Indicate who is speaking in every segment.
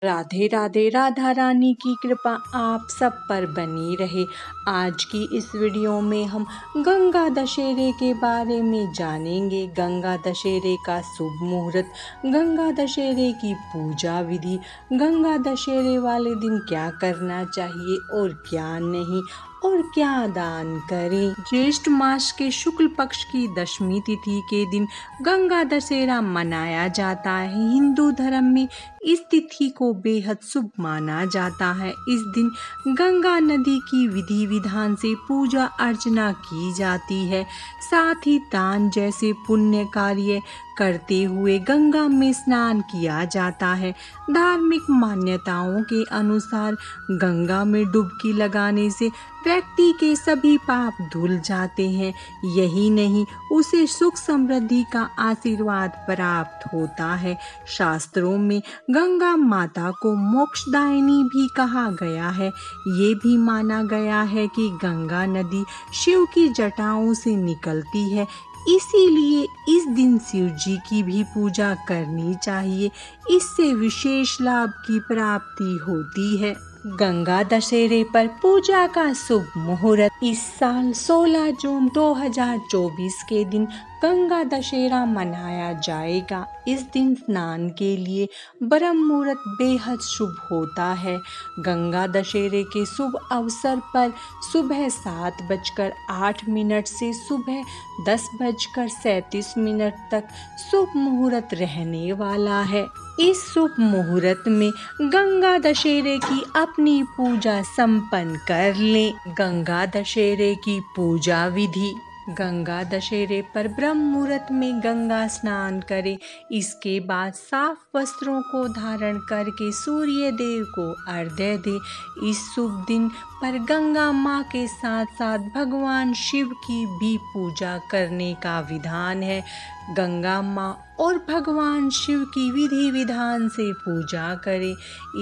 Speaker 1: राधे राधे। राधा रानी की कृपा आप सब पर बनी रहे। आज की इस वीडियो में हम गंगा दशहरे के बारे में जानेंगे। गंगा दशहरे का शुभ मुहूर्त, गंगा दशहरे की पूजा विधि, गंगा दशहरे वाले दिन क्या करना चाहिए और क्या नहीं, और क्या दान करें। ज्येष्ठ मास के शुक्ल पक्ष की दशमी तिथि के दिन गंगा दशहरा मनाया जाता है। हिंदू धर्म में इस तिथि को बेहद शुभ माना जाता है। इस दिन गंगा नदी की विधि विधान से पूजा अर्चना की जाती है। साथ ही दान जैसे पुण्य कार्य करते हुए गंगा में स्नान किया जाता है। धार्मिक मान्यताओं के अनुसार गंगा में डुबकी लगाने से व्यक्ति के सभी पाप धुल जाते हैं। यही नहीं, उसे सुख समृद्धि का आशीर्वाद प्राप्त होता है। शास्त्रों में गंगा माता को मोक्षदायिनी भी कहा गया है। ये भी माना गया है कि गंगा नदी शिव की जटाओं से निकलती है, इसीलिए इस दिन शिव जी की भी पूजा करनी चाहिए। इससे विशेष लाभ की प्राप्ति होती है। गंगा दशहरे पर पूजा का शुभ मुहूर्त। इस साल 16 जून 2024 के दिन गंगा दशहरा मनाया जाएगा। इस दिन स्नान के लिए ब्रह्म मुहूर्त बेहद शुभ होता है। गंगा दशहरे के शुभ अवसर पर सुबह 7:08 से सुबह 10:37 तक शुभ मुहूर्त रहने वाला है। इस शुभ मुहूर्त में गंगा दशहरे की अपनी पूजा संपन्न कर लें। गंगा दशहरे की पूजा विधि। गंगा दशहरे पर ब्रह्म मुहूर्त में गंगा स्नान करें। इसके बाद साफ वस्त्रों को धारण करके सूर्य देव को अर्घ्य दें। इस शुभ दिन पर गंगा माँ के साथ साथ भगवान शिव की भी पूजा करने का विधान है। गंगा माँ और भगवान शिव की विधि विधान से पूजा करें।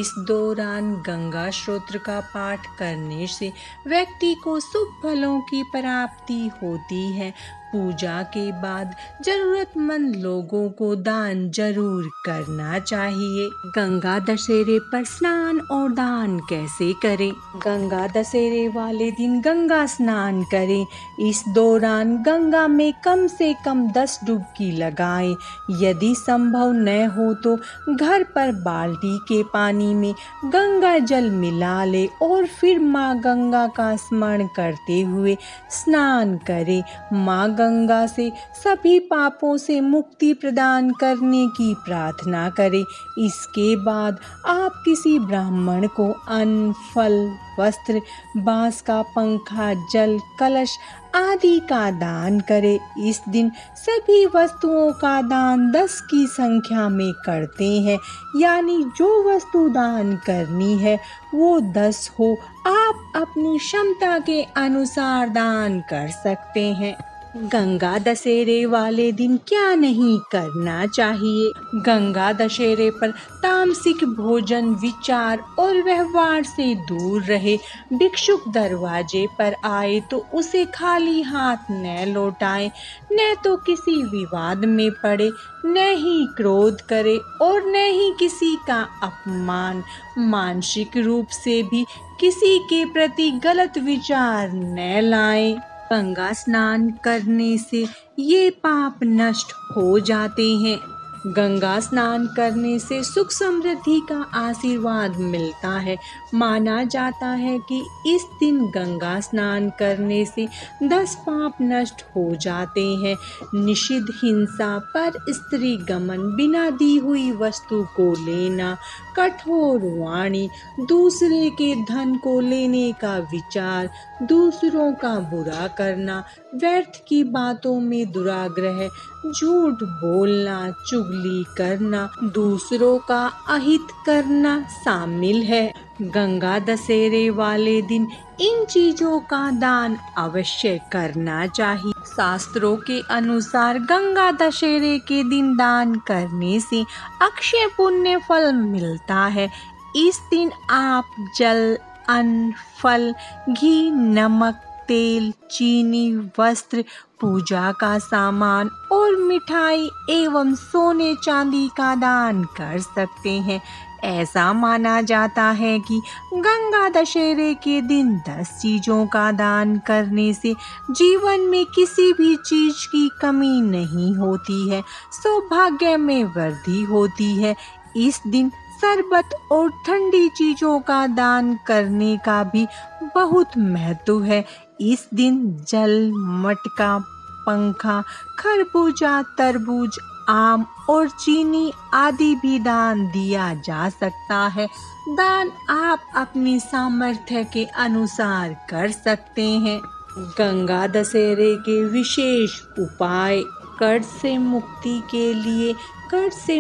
Speaker 1: इस दौरान गंगा स्तोत्र का पाठ करने से व्यक्ति को शुभ फलों की प्राप्ति होती है। पूजा के बाद जरूरतमंद लोगों को दान जरूर करना चाहिए। गंगा दशहरे पर स्नान और दान कैसे करें? गंगा दशहरे वाले दिन गंगा स्नान करें। इस दौरान गंगा में कम से कम 10 डुबकी लगाएं। यदि संभव न हो तो घर पर बाल्टी के पानी में गंगा जल मिला ले और फिर माँ गंगा का स्मरण करते हुए स्नान करें। माँ गंगा से सभी पापों से मुक्ति प्रदान करने की प्रार्थना करें। इसके बाद आप किसी ब्राह्मण को अन्न, फल, वस्त्र, बांस का पंखा, जल, कलश आदि का दान करें। इस दिन सभी वस्तुओं का दान 10 की संख्या में करते हैं, यानी जो वस्तु दान करनी है वो 10 हो। आप अपनी क्षमता के अनुसार दान कर सकते हैं। गंगा दशहरे वाले दिन क्या नहीं करना चाहिए? गंगा दशहरे पर तामसिक भोजन, विचार और व्यवहार से दूर रहे। भिक्षुक दरवाजे पर आए तो उसे खाली हाथ न लौटाएं, न तो किसी विवाद में पड़े, न ही क्रोध करे और न ही किसी का अपमान। मानसिक रूप से भी किसी के प्रति गलत विचार न लाएं। गंगा स्नान करने से ये पाप नष्ट हो जाते हैं। गंगा स्नान करने से सुख समृद्धि का आशीर्वाद मिलता है। माना जाता है कि इस दिन गंगा स्नान करने से 10 पाप नष्ट हो जाते हैं। निषिद्ध हिंसा, पर स्त्री गमन, बिना दी हुई वस्तु को लेना, कठोर वाणी, दूसरे के धन को लेने का विचार, दूसरों का बुरा करना, व्यर्थ की बातों में दुराग्रह, झूठ बोलना, चुगली करना, दूसरों का अहित करना शामिल है। गंगा दशहरे वाले दिन इन चीजों का दान अवश्य करना चाहिए। शास्त्रों के अनुसार गंगा दशहरे के दिन दान करने से अक्षय पुण्य फल मिलता है। इस दिन आप जल, अन्न, फल, घी, नमक, तेल, चीनी, वस्त्र, पूजा का सामान और मिठाई एवं सोने चांदी का दान कर सकते हैं। ऐसा माना जाता है कि गंगा दशहरे के दिन 10 चीजों का दान करने से जीवन में किसी भी चीज की कमी नहीं होती है, सौभाग्य में वृद्धि होती है। इस दिन शरबत और ठंडी चीजों का दान करने का भी बहुत महत्व है। इस दिन जल, मटका, पंखा, खरबूजा, तरबूज, आम और चीनी आदि भी दान दिया जा सकता है। दान आप अपनी सामर्थ्य के अनुसार कर सकते हैं। गंगा दशहरे के विशेष उपाय। कर्ज से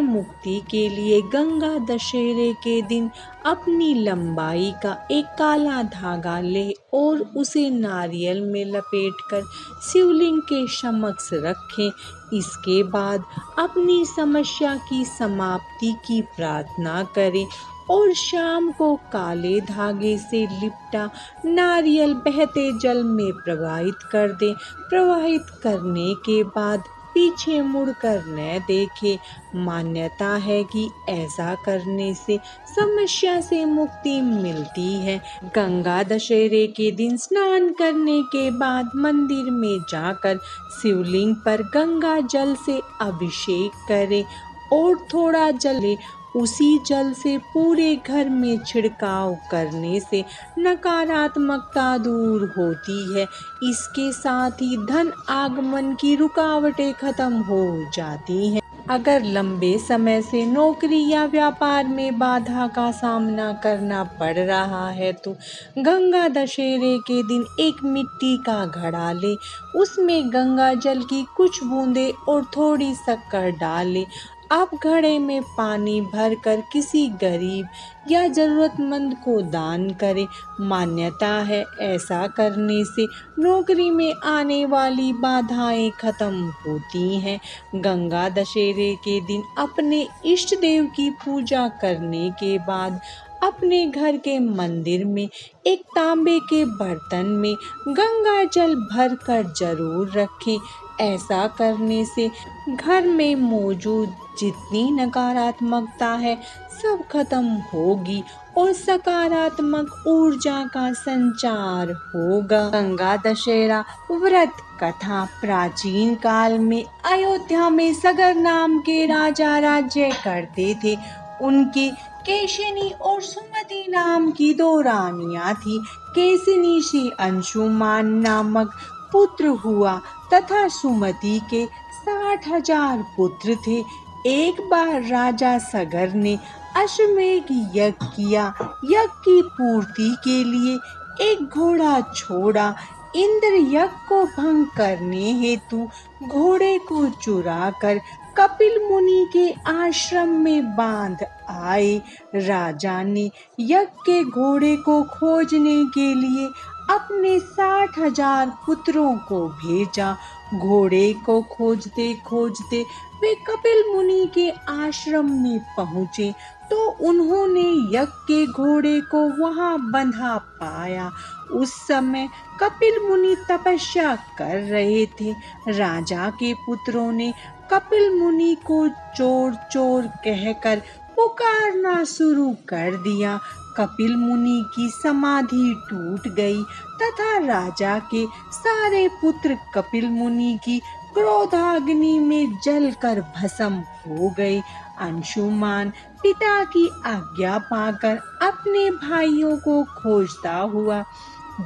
Speaker 1: मुक्ति के लिए गंगा दशहरे के दिन अपनी लंबाई का एक काला धागा ले और उसे नारियल में लपेटकर शिवलिंग के समक्ष रखें। इसके बाद अपनी समस्या की समाप्ति की प्रार्थना करें और शाम को काले धागे से लिपटा नारियल बहते जल में प्रवाहित कर दें। प्रवाहित करने के बाद पीछे मुड़कर न देखें। मान्यता है कि ऐसा करने से समस्या से मुक्ति मिलती है। गंगा दशहरे के दिन स्नान करने के बाद मंदिर में जाकर शिवलिंग पर गंगा जल से अभिषेक करें और थोड़ा जल ले। उसी जल से पूरे घर में छिड़काव करने से नकारात्मकता दूर होती है। इसके साथ ही धन आगमन की रुकावटें खत्म हो जाती हैं। अगर लंबे समय से नौकरी या व्यापार में बाधा का सामना करना पड़ रहा है तो गंगा दशहरे के दिन एक मिट्टी का घड़ा ले, उसमें गंगा जल की कुछ बूंदें और थोड़ी शक्कर डालें। आप घड़े में पानी भरकर किसी गरीब या जरूरतमंद को दान करें। मान्यता है ऐसा करने से नौकरी में आने वाली बाधाएं खत्म होती हैं। गंगा दशहरे के दिन अपने इष्ट देव की पूजा करने के बाद अपने घर के मंदिर में एक तांबे के बर्तन में गंगा जल भरकर जरूर रखें। ऐसा करने से घर में मौजूद जितनी नकारात्मकता है सब खत्म होगी और सकारात्मक ऊर्जा का संचार होगा। गंगा दशहरा व्रत कथा। प्राचीन काल में अयोध्या में सगर नाम के राजा राज्य करते थे। उनके केशिनी और सुमति नाम की 2 रानियां थी। केशिनी से अंशुमान नामक पुत्र हुआ तथा सुमति के 60,000 पुत्र थे। एक बार राजा सगर ने अश्वमेध यज्ञ किया। यज्ञ की पूर्ति के लिए एक घोड़ा छोड़ा। इंद्र यज्ञ को भंग करने हेतु घोड़े को चुराकर कपिल मुनि के आश्रम में बांध आए। राजा ने यज्ञ के घोड़े को खोजने के लिए अपने 60,000 पुत्रों को भेजा। घोड़े को खोजते खोजते वे कपिल मुनि के आश्रम में पहुँचे तो उन्होंने यज्ञ के घोड़े को वहां बंधा पाया। उस समय कपिल मुनि तपस्या कर रहे थे। राजा के पुत्रों ने कपिल मुनि को चोर चोर कहकर पुकारना शुरू कर दिया। कपिल मुनि की समाधि टूट गई तथा राजा के सारे पुत्र कपिल मुनि की क्रोधाग्नि में जलकर भस्म हो गए। अंशुमान पिता की आज्ञा पाकर अपने भाइयों को खोजता हुआ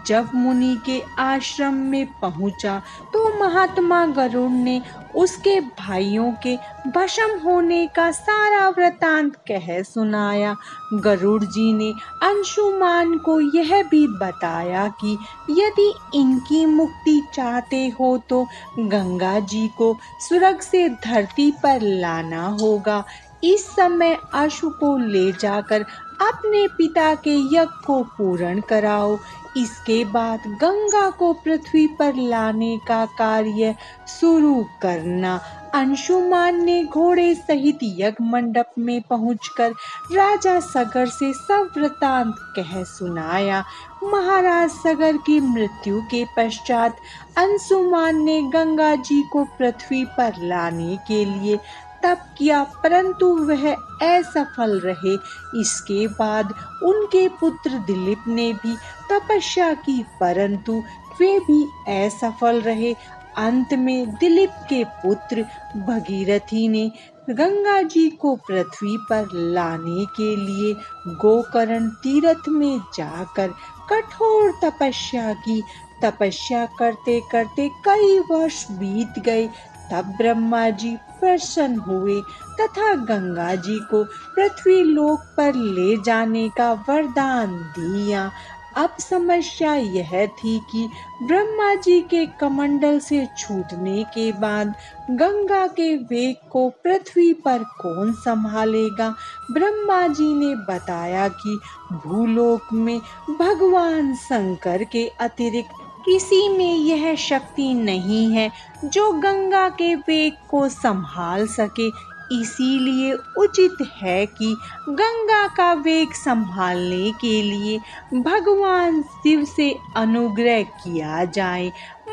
Speaker 1: जब मुनि के आश्रम में पहुंचा तो महात्मा गरुड़ ने उसके भाइयों के भस्म होने का सारा वृतांत कह सुनाया। गरुड़ जी ने अंशुमान को यह भी बताया कि यदि इनकी मुक्ति चाहते हो तो गंगा जी को स्वर्ग से धरती पर लाना होगा। इस समय अश्व को ले जाकर अपने पिता के यज्ञ को पूर्ण कराओ। इसके बाद गंगा को पृथ्वी पर लाने का कार्य शुरू करना। अंशुमान ने घोड़े सहित यज्ञ मंडप में पहुंचकर राजा सगर से सब वृतांत कह सुनाया। महाराज सगर की मृत्यु के पश्चात अंशुमान ने गंगा जी को पृथ्वी पर लाने के लिए तप किया, परंतु वह असफल रहे। इसके बाद उनके पुत्र दिलीप ने भी तपस्या की, परंतु वे भी असफल रहे। अंत में दिलीप के पुत्र भगीरथी ने गंगा जी को पृथ्वी पर लाने के लिए गोकर्ण तीर्थ में जाकर कठोर तपस्या की। तपस्या करते करते कई वर्ष बीत गए। तब ब्रह्मा जी प्रसन्न हुए तथा गंगा जी को पृथ्वी लोक पर ले जाने का वरदान दिया। अब समस्या यह थी कि ब्रह्मा जी के कमंडल से छूटने के बाद गंगा के वेग को पृथ्वी पर कौन संभालेगा। ब्रह्मा जी ने बताया कि भूलोक में भगवान शंकर के अतिरिक्त किसी में यह शक्ति नहीं है जो गंगा के वेग को संभाल सके। इसीलिए उचित है कि गंगा का वेग संभालने के लिए भगवान शिव से अनुग्रह किया जाए।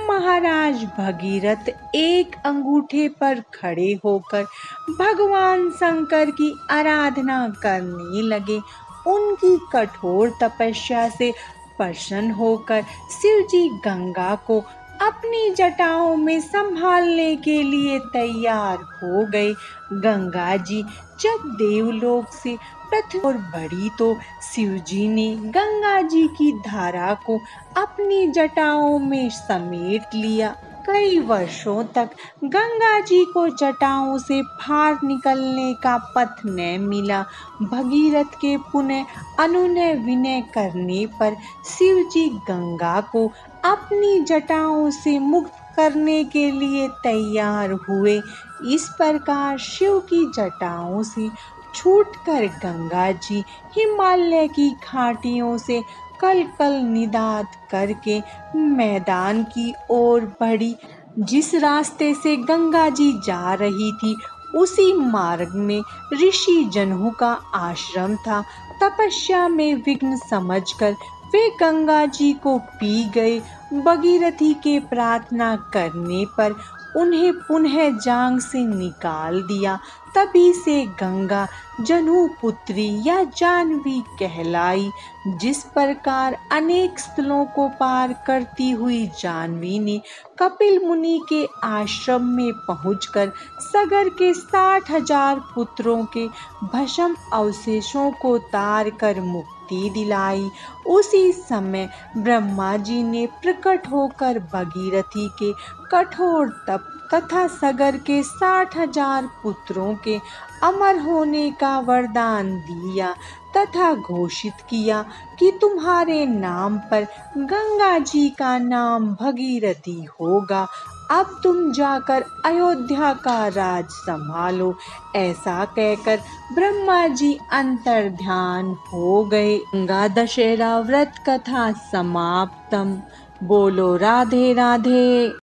Speaker 1: महाराज भगीरथ एक अंगूठे पर खड़े होकर भगवान शंकर की आराधना करने लगे। उनकी कठोर तपस्या से प्रसन्न होकर शिव जी गंगा को अपनी जटाओं में संभालने के लिए तैयार हो गए। गंगा जी जब देवलोक से पृथ्वी और बढ़ी तो शिव जी ने गंगा जी की धारा को अपनी जटाओं में समेट लिया। कई वर्षों तक गंगा जी को जटाओं से बाहर निकलने का पथ न मिला। भगीरथ के पुनः अनुनय विनय करने पर शिव जी गंगा को अपनी जटाओं से मुक्त करने के लिए तैयार हुए। इस प्रकार शिव की जटाओं से छूटकर गंगा जी हिमालय की घाटियों से कल कल निदात करके मैदान की ओर बढ़ी। जिस रास्ते से गंगा जी जा रही थी उसी मार्ग में ऋषि जनहु का आश्रम था। तपस्या में विघ्न समझकर वे गंगा जी को पी गए। भगीरथी के प्रार्थना करने पर उन्हें पुनः जांग से निकाल दिया। तभी से गंगा जनहु पुत्री या जानवी कहलाई। जिस प्रकार अनेक स्थलों को पार करती हुई जानवी ने कपिल मुनि के आश्रम में पहुंचकर सगर के 60,000 पुत्रों के भस्म अवशेषों को तार कर मुक्ति दिलाई, उसी समय ब्रह्मा जी ने प्रकट होकर भगीरथी के कठोर तप तथा सगर के 60,000 पुत्रों के अमर होने का वरदान दिया तथा घोषित किया कि तुम्हारे नाम पर गंगा जी का नाम भगीरथी होगा। अब तुम जाकर अयोध्या का राज संभालो। ऐसा कहकर ब्रह्मा जी अंतर्ध्यान हो गए। गंगा दशहरा व्रत कथा समाप्तम। बोलो राधे राधे।